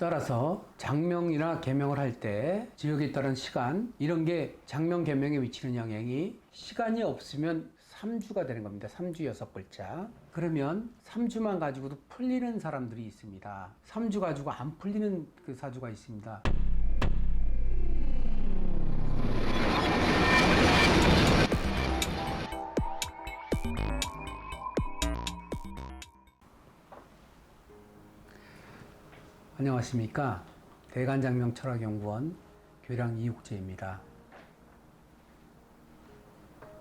따라서 장명이나 개명을 할 때 지역에 따른 시간 이런 게 장명 개명에 미치는 영향이 시간이 없으면 3주가 되는 겁니다. 3주 6글자. 그러면 3주만 가지고도 풀리는 사람들이 있습니다. 3주 가지고 안 풀리는 그 사주가 있습니다. 안녕하십니까. 대간장명철학연구원 교량 이국재입니다.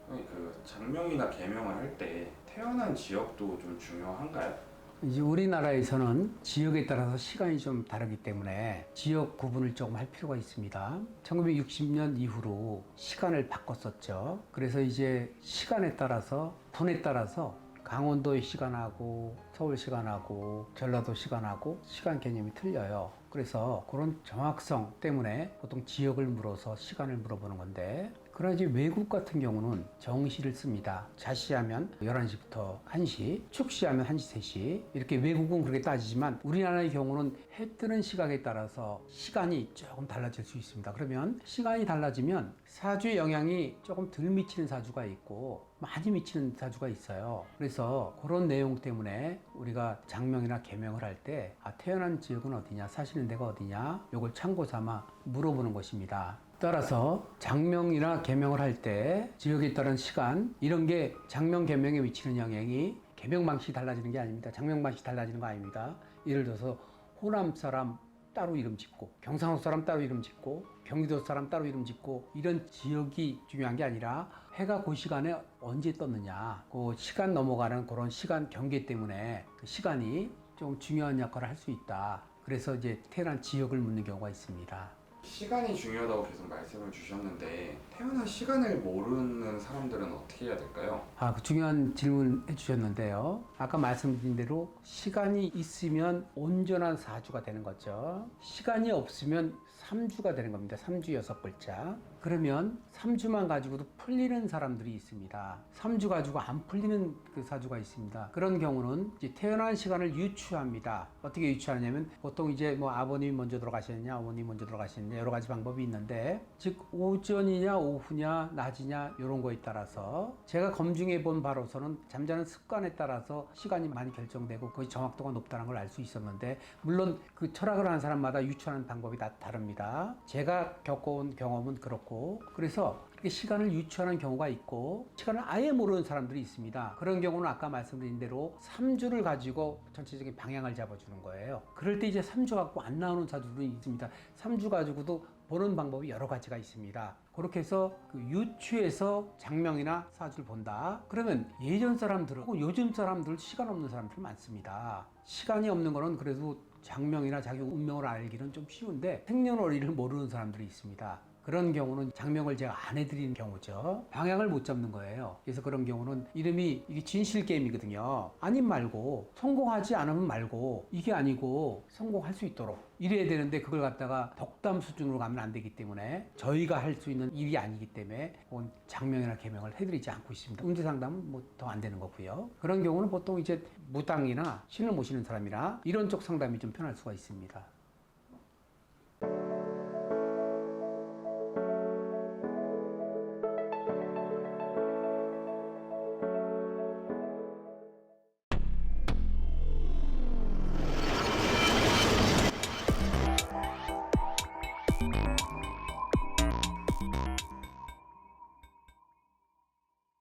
그 장명이나 개명을 할 때 태어난 지역도 좀 중요한가요? 이제 우리나라에서는 지역에 따라서 시간이 좀 다르기 때문에 지역 구분을 조금 할 필요가 있습니다. 1960년 이후로 시간을 바꿨었죠. 그래서 이제 시간에 따라서 분에 따라서 강원도의 시간하고 서울 시간하고 전라도 시간하고 시간 개념이 틀려요. 그래서 그런 정확성 때문에 보통 지역을 물어서 시간을 물어보는 건데, 그러나 이제 외국 같은 경우는 정시를 씁니다. 자시하면 11시부터 1시, 축시하면 1시, 3시 이렇게 외국은 그렇게 따지지만 우리나라의 경우는 해 뜨는 시각에 따라서 시간이 조금 달라질 수 있습니다. 그러면 시간이 달라지면 사주의 영향이 조금 덜 미치는 사주가 있고 많이 미치는 사주가 있어요. 그래서 그런 내용 때문에 우리가 장명이나 개명을 할 때 태어난 지역은 어디냐, 사시는 데가 어디냐, 요걸 참고 삼아 물어보는 것입니다. 따라서 장명이나 개명을 할 때 지역에 따른 시간 이런 게 장명 개명에 미치는 영향이 개명 방식이 달라지는 게 아닙니다. 장명 방식이 달라지는 거 아닙니다. 예를 들어서 호남 사람 따로 이름 짓고 경상도 사람 따로 이름 짓고 경기도 사람 따로 이름 짓고 이런 지역이 중요한 게 아니라 해가 그 시간에 언제 떴느냐, 그 시간 넘어가는 그런 시간 경계 때문에 그 시간이 좀 중요한 역할을 할 수 있다. 그래서 이제 태어난 지역을 묻는 경우가 있습니다. 시간이 중요하다고 계속 말씀을 주셨는데 태어난 시간을 모르는 사람들은 어떻게 해야 될까요? 그 중요한 질문 해주셨는데요. 아까 말씀드린 대로 시간이 있으면 온전한 사주가 되는 거죠. 시간이 없으면 3주가 되는 겁니다. 3주 6글자. 그러면 3주만 가지고도 풀리는 사람들이 있습니다. 3주 가지고 안 풀리는 그 사주가 있습니다. 그런 경우는 이제 태어난 시간을 유추합니다. 어떻게 유추하냐면 보통 이제 뭐 아버님이 먼저 돌아가셨느냐, 어머님이 먼저 돌아가셨느냐 여러 가지 방법이 있는데, 즉 오전이냐 오후냐 낮이냐 이런 거에 따라서 제가 검증해 본 바로서는 잠자는 습관에 따라서 시간이 많이 결정되고 거의 정확도가 높다는 걸 알 수 있었는데, 물론 그 철학을 하는 사람마다 유추하는 방법이 다 다릅니다. 제가 겪어온 경험은 그렇고, 그래서 그렇게 시간을 유추하는 경우가 있고 시간을 아예 모르는 사람들이 있습니다. 그런 경우는 아까 말씀드린 대로 3주를 가지고 전체적인 방향을 잡아주는 거예요. 그럴 때 이제 3주 갖고 안 나오는 사주들이 있습니다. 3주 가지고도 보는 방법이 여러 가지가 있습니다. 그렇게 해서 그 유추해서 장명이나 사주를 본다. 그러면 예전 사람들은 요즘 사람들 시간 없는 사람들 많습니다. 시간이 없는 거는 그래도 장명이나 자기 운명을 알기는 좀 쉬운데 생년월일을 모르는 사람들이 있습니다. 그런 경우는 장명을 제가 안 해드리는 경우죠. 방향을 못 잡는 거예요. 그래서 그런 경우는 이름이 이게 진실 게임이거든요. 아님 말고 성공하지 않으면 말고 이게 아니고 성공할 수 있도록 이래야 되는데, 그걸 갖다가 덕담 수준으로 가면 안 되기 때문에 저희가 할 수 있는 일이 아니기 때문에 그건 장명이나 개명을 해드리지 않고 있습니다. 운세 상담은 뭐 더 안 되는 거고요. 그런 경우는 보통 이제 무당이나 신을 모시는 사람이나 이런 쪽 상담이 좀 편할 수가 있습니다.